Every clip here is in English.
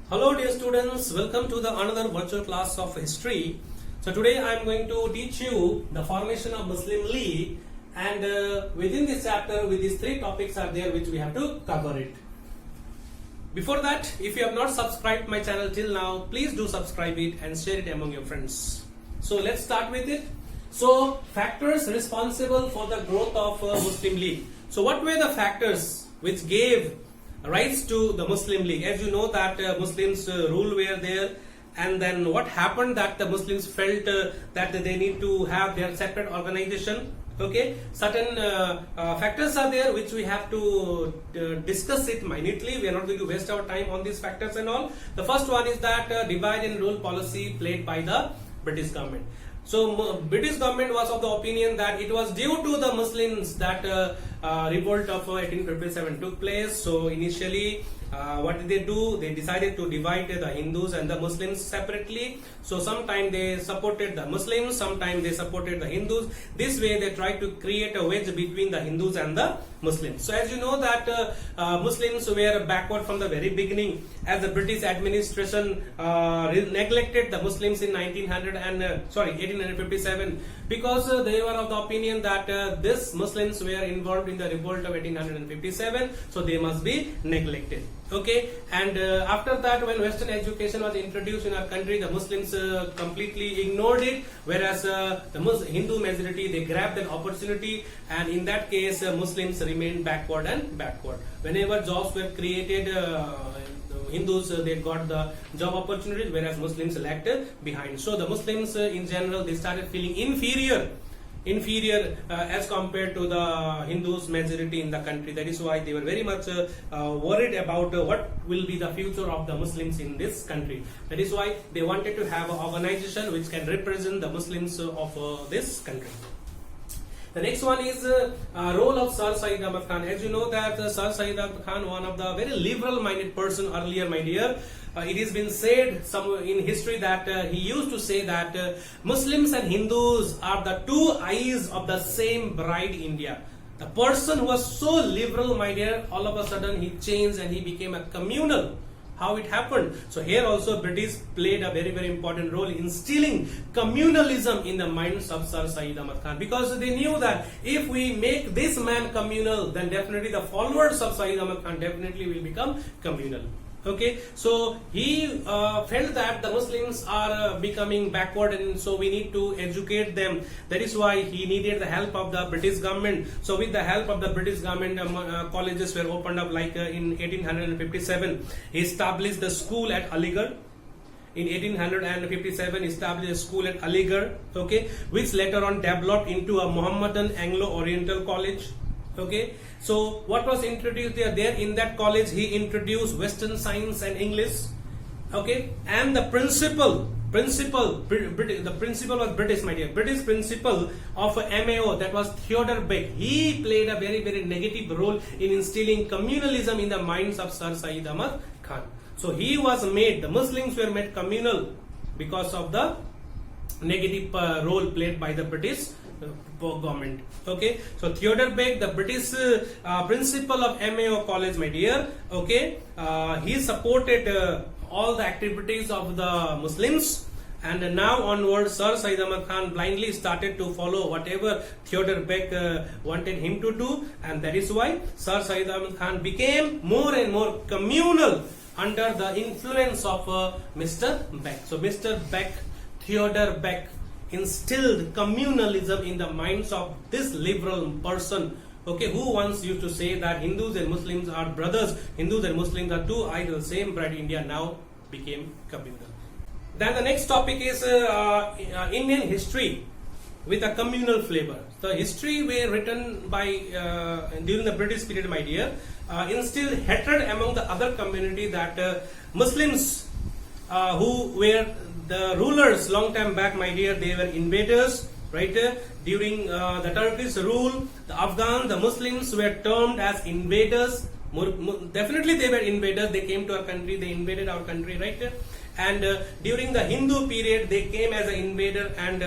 Hello dear students, welcome to the another virtual class of history. So today I am going to teach you the formation of Muslim League, and within this chapter with these three topics are there which we have to cover it. Before that, if you have not subscribed my channel till now, please do subscribe it and share it among your friends. So let's start with it. So factors responsible for the growth of Muslim League. So what were the factors which gave rise to the Muslim League? As you know that Muslims rule were there, and then what happened that the Muslims felt that they need to have their separate organization. Okay, certain factors are there which we have to discuss it minutely. We are not going to waste our time on these factors and all. The first one is that divide and rule policy played by the British government. So British government was of the opinion that it was due to the Muslims that revolt of 1857 took place. So initially what did they do? They decided to divide the Hindus and the Muslims separately. So sometimes they supported the Muslims, sometimes they supported the Hindus. This way they tried to create a wedge between the Hindus and the Muslims. So as you know that Muslims were backward from the very beginning, as the British administration neglected the Muslims in 1857, because they were of the opinion that these Muslims were involved in the revolt of 1857, so they must be neglected. Okay, and after that, when Western education was introduced in our country, the Muslims completely ignored it, whereas the Hindu majority, they grabbed an opportunity, and in that case Muslims remained backward and backward. Whenever jobs were created, Hindus they got the job opportunities, whereas Muslims lagged behind. So the Muslims in general, they started feeling inferior as compared to the Hindus majority in the country. That is why they were very much worried about what will be the future of the Muslims in this country. That is why they wanted to have an organization which can represent the Muslims of this country. The next one is role of Sir Syed Ahmed Khan. As you know that Sir Syed Ahmed Khan, one of the very liberal minded person earlier, my dear, it has been said somewhere in history that he used to say that Muslims and Hindus are the two eyes of the same bright India. The person who was so liberal minded, all of a sudden he changed and he became a communal. How it happened? So here also British played a very important role in instilling communalism in the minds of Sir Syed Ahmed Khan, because they knew that if we make this man communal, then definitely the followers of Syed Ahmed Khan definitely will become communal. Okay, so he felt that the Muslims are becoming backward, and so we need to educate them. That is why he needed the help of the British government. So with the help of the British government, colleges were opened up, like in 1857 he established the school at Aligarh. In 1857 established a school at Aligarh, okay, which later on developed into a Mohammedan Anglo-Oriental college. Okay, so what was introduced there in that college? He introduced Western science and English. Okay, and the principal was British, my dear. British principal of MAO, that was Theodore Beck. He played a very negative role in instilling communalism in the minds of Sir Syed Ahmed Khan. So he was made, the Muslims were made communal because of the negative role played by the British government. Okay, so Theodore Beck, the British principal of MAO college, my dear, okay, he supported all the activities of the Muslims, and now onwards Sir Syed Ahmed Khan blindly started to follow whatever Theodore Beck wanted him to do, and that is why Sir Syed Ahmed Khan became more and more communal under the influence of Mr. Beck. So Mr. Beck, Theodore Beck, instilled communalism in the minds of this liberal person, okay, who once used to say that Hindus and Muslims are brothers, Hindus and Muslims are two eyes of the same bright India, now became communal. Then the next topic is Indian history with a communal flavor. The history were written by during the British period, my dear, instilled hatred among the other community, that Muslims who were the rulers long time back, my dear, they were invaders, right? During the Turkish rule, the Afghans, the Muslims were termed as invaders. Definitely they were invaders. They came to our country, they invaded our country, right? And during the Hindu period, they came as an invader, and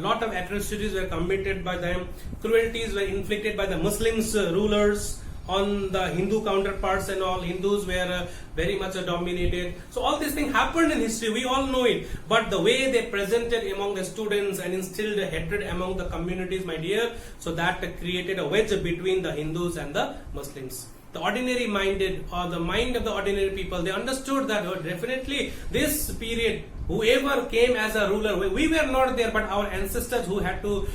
lot of atrocities were committed by them. Cruelties were inflicted by the Muslims rulers on the Hindu counterparts and all. Hindus were very much dominated. So all these things happened in history. We all know it. But the way they presented among the students and instilled hatred among the communities, my dear, so that created a wedge between the Hindus and the Muslims. The ordinary minded, or the mind of the ordinary people, they understood that definitely this period, whoever came as a ruler, we were not there, but our ancestors who had to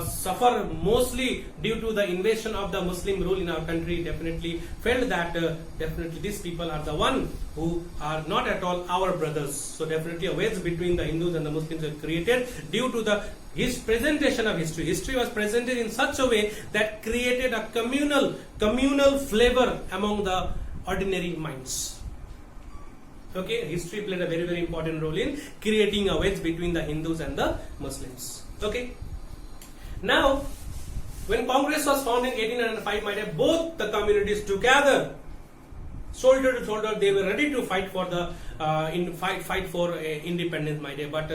suffer mostly due to the invasion of the Muslim rule in our country, definitely felt that definitely these people are the one who are not at all our brothers. So definitely a wedge between the Hindus and the Muslims were created due to the his presentation of history. History was presented in such a way that created a communal flavor among the ordinary minds. Okay, history played a very, very important role in creating a wedge between the Hindus and the Muslims. Okay. Now, when Congress was founded in 1805, my dear, both the communities together, shoulder to shoulder, they were ready to fight for the fight for independence, my dear. But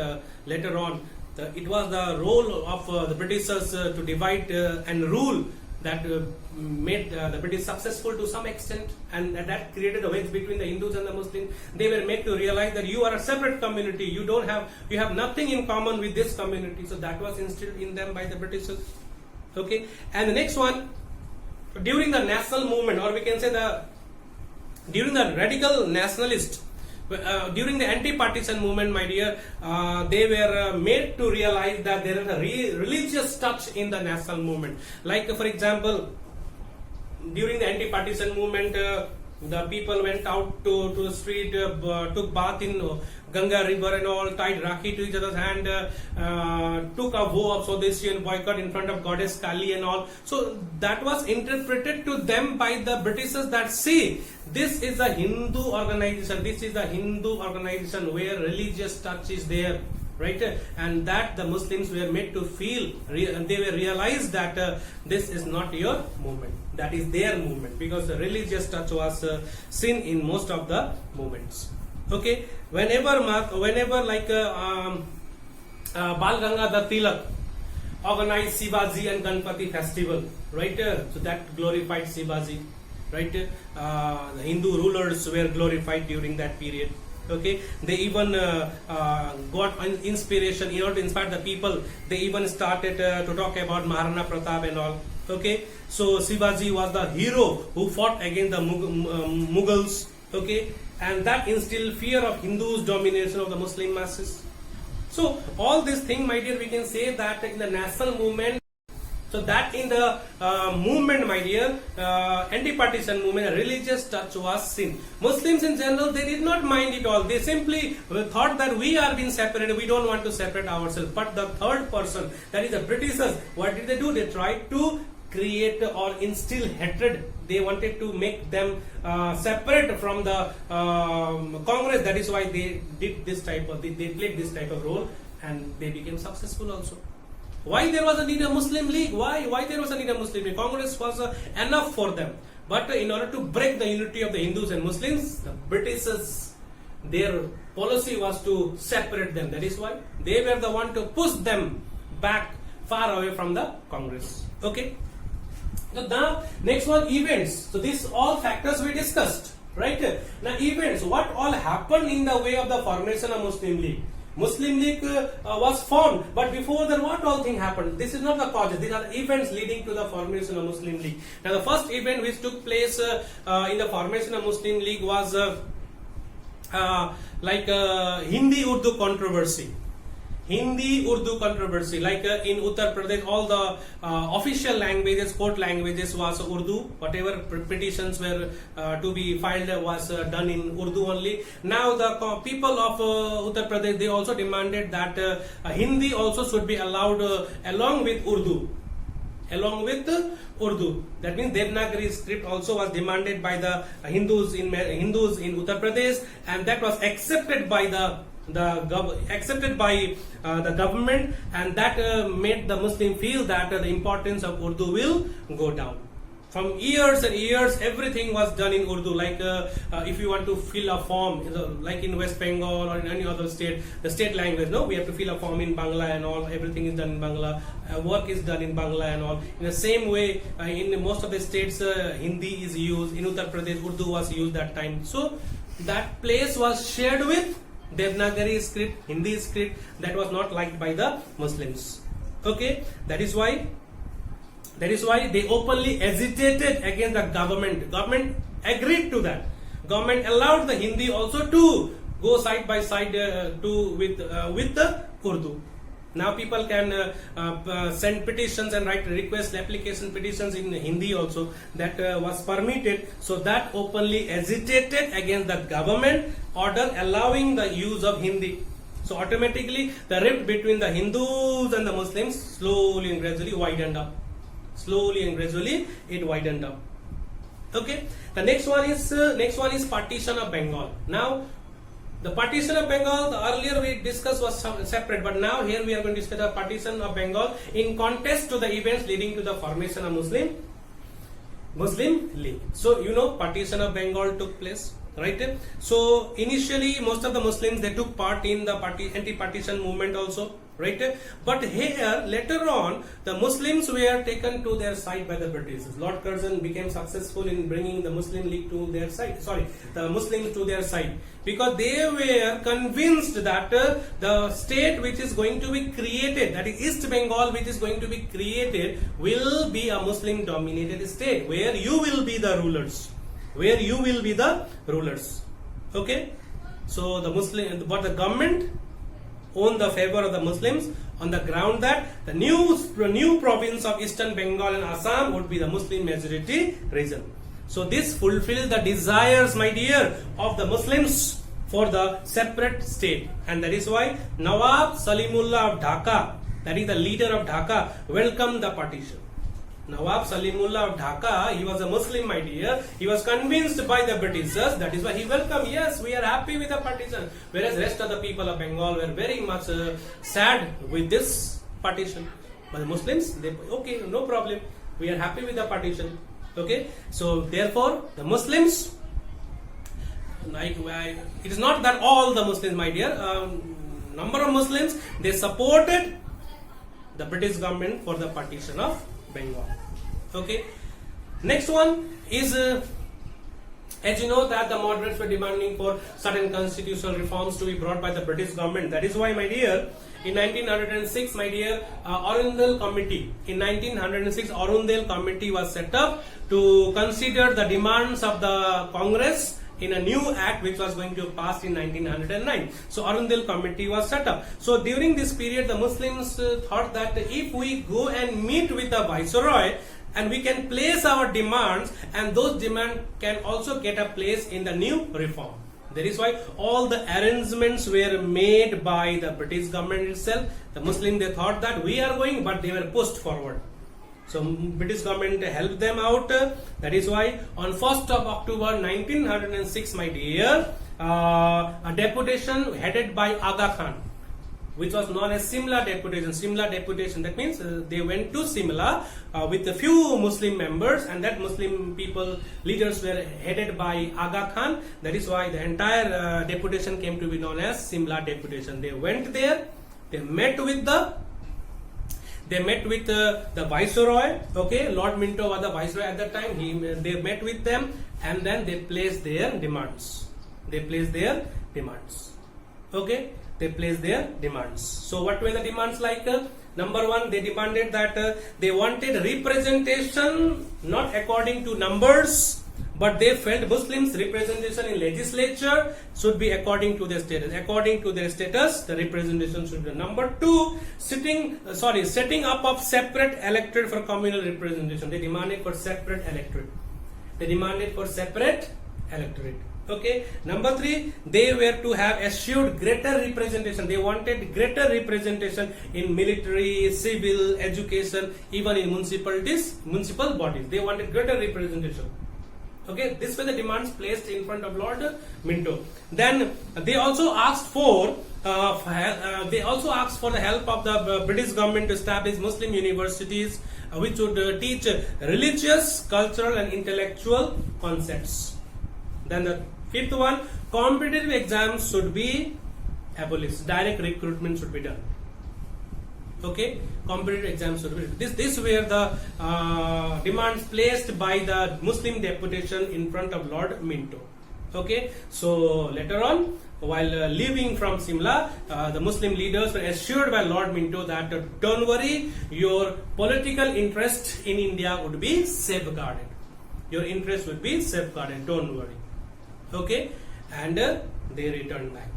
later on, it was the role of the Britishers to divide and rule that made the British successful to some extent, and that created a wedge between the Hindus and the Muslims. They were made to realize that you are a separate community. You have nothing in common with this community. So that was instilled in them by the Britishers. Okay, and the next one, during the national movement, or we can say during the radical nationalist. During the anti-partition movement, my dear, they were made to realize that there is a religious touch in the national movement. Like, for example, during the anti-partition movement, the people went out to the street, took bath in Ganga river and all, tied Rakhi to each other's hand, took a vow of Swadeshi and boycott in front of goddess Kali and all. So that was interpreted to them by the Britishers that, see, this is a Hindu organization, this is a Hindu organization where religious touch is there. Right, and that the Muslims were made to feel, and they were realized that this is not your movement, that is their movement, because the religious touch was seen in most of the movements. Okay, whenever like Bal Gangadhar Tilak organized Shivaji and Ganpati festival, right? So that glorified Shivaji, right? The Hindu rulers were glorified during that period. Okay, they even got inspiration in order to inspire the people. They even started to talk about Maharana Pratap and all. Okay, so Shivaji was the hero who fought against the Mughals. Okay, and that instilled fear of Hindus' domination of the Muslim masses. So all these things, my dear, we can say that in the national movement. So that in the movement, my dear, anti-partition movement, a religious touch was seen. Muslims in general, they did not mind it all. They simply thought that we are being separated, we don't want to separate ourselves. But the third person, that is the Britishers, what did they do? They tried to create or instill hatred. They wanted to make them separate from the Congress. That is why they did this type of, they played this type of role, and they became successful also. Why there was a need of Muslim League? Why there was a need of Muslim League? Congress was enough for them. But in order to break the unity of the Hindus and Muslims, the Britishers, their policy was to separate them. That is why they were the one to push them back far away from the Congress. Okay. So now next one, events. So these all factors we discussed, right? Now events. What all happened in the way of the formation of Muslim League? Muslim League was formed, but before that, what all thing happened? This is not the causes. These are the events leading to the formation of Muslim League. Now, the first event which took place in the formation of Muslim League was Hindi-URDU controversy. Hindi-URDU controversy, like in Uttar Pradesh, all the official languages, court languages was Urdu. Whatever petitions were to be filed was done in Urdu only. Now the people of Uttar Pradesh, they also demanded that Hindi also should be allowed along with Urdu. Along with Urdu, that means Devanagari script also was demanded by the Hindus in Uttar Pradesh, and that was accepted by the government, and that made the Muslim feel that the importance of Urdu will go down. From years and years, everything was done in Urdu. Like if you want to fill a form, like in West Bengal or in any other state, the state language, no, we have to fill a form in Bangla and all. Everything is done in Bangla. Work is done in Bangla and all. In the same way, in most of the states, Hindi is used. In Uttar Pradesh, Urdu was used that time. So that place was shared with Devanagari script, Hindi script, that was not liked by the Muslims. Okay, that is why they openly agitated against the government. Government agreed to that. Government allowed the Hindi also to go side by side with the Urdu. Now people can send petitions and write request application petitions in Hindi also. That was permitted. So that openly agitated against the government order allowing the use of Hindi. So automatically the rift between the Hindus and the Muslims slowly and gradually widened up. Slowly and gradually it widened up. Okay. The next one is Partition of Bengal. Now the Partition of Bengal, the earlier we discussed was separate, but now here we are going to discuss the Partition of Bengal in context to the events leading to the formation of Muslim League. So you know Partition of Bengal took place, right? So initially most of the Muslims, they took part in the anti-partition movement also, right? But here later on the Muslims were taken to their side by the British. Lord Curzon became successful in bringing the Muslim League to their side, the Muslims to their side, because they were convinced that the state which is going to be created, that is East Bengal, which is going to be created, will be a Muslim dominated state where you will be the rulers. Okay, so but the government own the favor of the Muslims on the ground that the new province of Eastern Bengal and Assam would be the Muslim majority region. So this fulfilled the desires, my dear, of the Muslims for the separate state, and that is why Nawab Salimullah of Dhaka, that is the leader of Dhaka, welcomed the partition. Nawab Salimullah of Dhaka, he was a Muslim, my dear. He was convinced by the Britishers. That is why he welcomed. Yes, we are happy with the partition. Whereas rest of the people of Bengal were very much sad with this partition. But the Muslims, they okay, no problem. We are happy with the partition. Okay. So therefore, the Muslims, it is not that all the Muslims, my dear. Number of Muslims, they supported the British government for the partition of Bengal. Okay. Next one is, as you know, that the moderates were demanding for certain constitutional reforms to be brought by the British government. That is why, my dear, in 1906, my dear, Arundel Committee. In 1906, Arundel Committee was set up to consider the demands of the Congress in a new act which was going to pass in 1909. So Arundel Committee was set up. So during this period, the Muslims thought that if we go and meet with the Viceroy and we can place our demands, and those demands can also get a place in the new reform. That is why all the arrangements were made by the British government itself. The Muslims, they thought that we are going, but they were pushed forward. So British government helped them out. That is why on 1st of October 1906, my dear, a deputation headed by Aga Khan, which was known as Simla Deputation. Simla Deputation, that means they went to Simla with a few Muslim members, and that Muslim people, leaders were headed by Aga Khan. That is why the entire deputation came to be known as Simla Deputation. They went there, they met with the Viceroy. Okay, Lord Minto was the Viceroy at that time. They met with them, and then they placed their demands. Okay, they placed their demands. So what were the demands like? Number one, they demanded that they wanted representation not according to numbers, but they felt Muslims' representation in legislature should be according to their status. According to their status, the representation should be. Number two, setting up of separate electorate for communal representation. They demanded for separate electorate. Okay. Number three, they were to have assured greater representation. They wanted greater representation in military, civil, education, even in municipal bodies. They wanted greater representation. Okay, this were the demands placed in front of Lord Minto. Then they also asked for the help of the British government to establish Muslim universities which would teach religious, cultural and intellectual concepts. Then the fifth one, competitive exams should be abolished. Direct recruitment should be done. Okay, competitive exams should be done. This were the demands placed by the Muslim deputation in front of Lord Minto. Okay, so later on, while leaving from Simla, the Muslim leaders were assured by Lord Minto that don't worry, your political interest in India would be safeguarded. Your interest would be safeguarded, don't worry. Okay, and they returned back.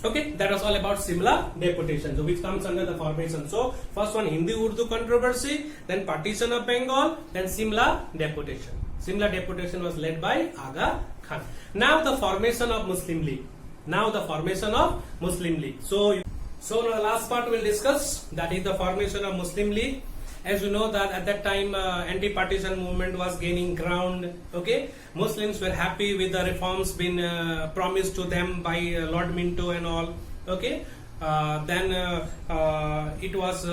Okay, that was all about Simla Deputation, so which comes under the formation. So first one, Hindi-Urdu controversy, then Partition of Bengal, then Simla Deputation. Simla Deputation was led by Aga Khan. Now the formation of Muslim League. So now the last part we'll discuss, that is the formation of Muslim League. As you know that at that time anti-partition movement was gaining ground. Okay, Muslims were happy with the reforms been promised to them by Lord Minto and all. Okay, then it was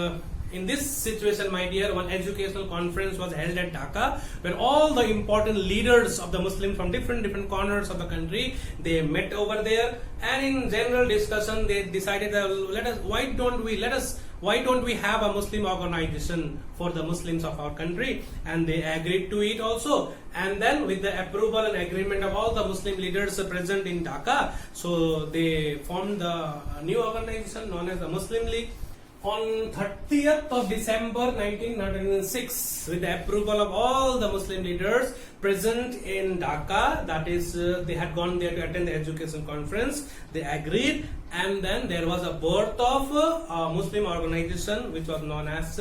in this situation, my dear, one educational conference was held at Dhaka, where all the important leaders of the Muslims from different corners of the country, they met over there, and in general discussion they decided that why don't we have a Muslim organization for the Muslims of our country, and they agreed to it also. And then with the approval and agreement of all the Muslim leaders present in Dhaka, so they formed the new organization known as the Muslim League. On 30th of December 1906, with the approval of all the Muslim leaders present in Dhaka, that is, they had gone there to attend the education conference, they agreed, and then there was a birth of a Muslim organization which was known as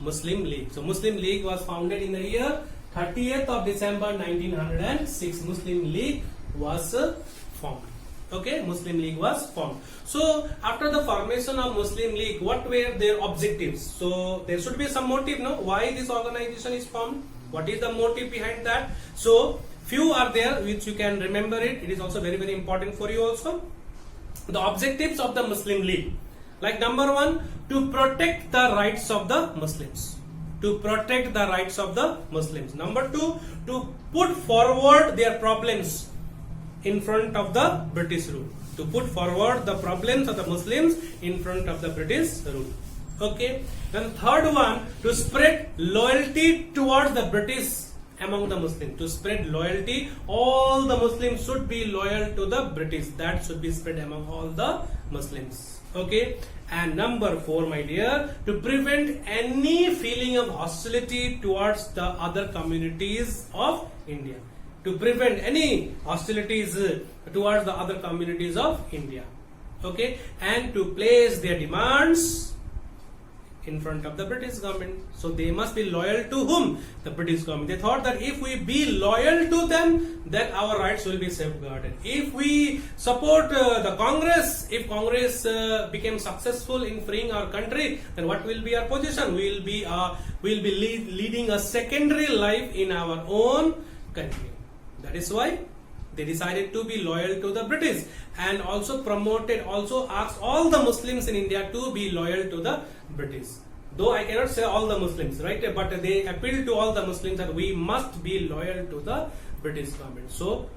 Muslim League. So Muslim League was founded in the year 30th of December 1906. Muslim League was formed. Okay, Muslim League was formed. So after the formation of Muslim League, what were their objectives? So there should be some motive, no? Why this organization is formed? What is the motive behind that? So few are there which you can remember it. It is also very important for you also. The objectives of the Muslim League. Like number one, to protect the rights of the Muslims. To protect the rights of the Muslims. Number two, to put forward their problems in front of the British rule. To put forward the problems of the Muslims in front of the British rule. Okay. Then third one, to spread loyalty towards the British among the Muslims. To spread loyalty, all the Muslims should be loyal to the British. That should be spread among all the Muslims. Okay. And number four, my dear, to prevent any feeling of hostility towards the other communities of India. To prevent any hostilities towards the other communities of India. Okay, and to place their demands in front of the British government. So they must be loyal to whom? The British government. They thought that if we be loyal to them, then our rights will be safeguarded. If we support the Congress, if Congress became successful in freeing our country, then what will be our position? We will be leading a secondary life in our own country. That is why they decided to be loyal to the British, and also asked all the Muslims in India to be loyal to the British. Though I cannot say all the Muslims, right? But they appealed to all the Muslims that we must be loyal to the British government. So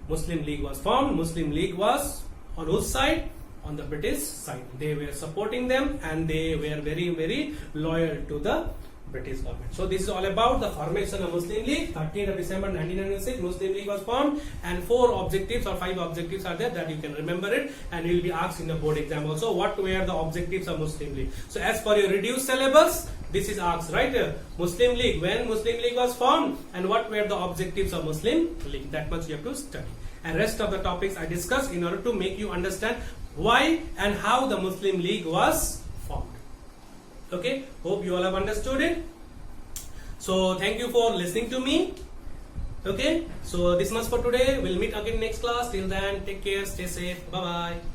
Muslim League was formed. Muslim League was on whose side? On the British side. They were supporting them, and they were very loyal to the British government. So this is all about the formation of Muslim League. 13th of December 1906, Muslim League was formed, and 4 objectives or 5 objectives are there that you can remember it, and you will be asked in the board exam also what were the objectives of Muslim League. So as per your reduced syllabus, this is asked, right? Muslim League, when Muslim League was formed, and what were the objectives of Muslim League. That much you have to study. And rest of the topics I discussed in order to make you understand why and how the Muslim League was formed. Okay, hope you all have understood it. So thank you for listening to me. Okay, so this much for today. We'll meet again next class. Till then, take care, stay safe. Bye bye.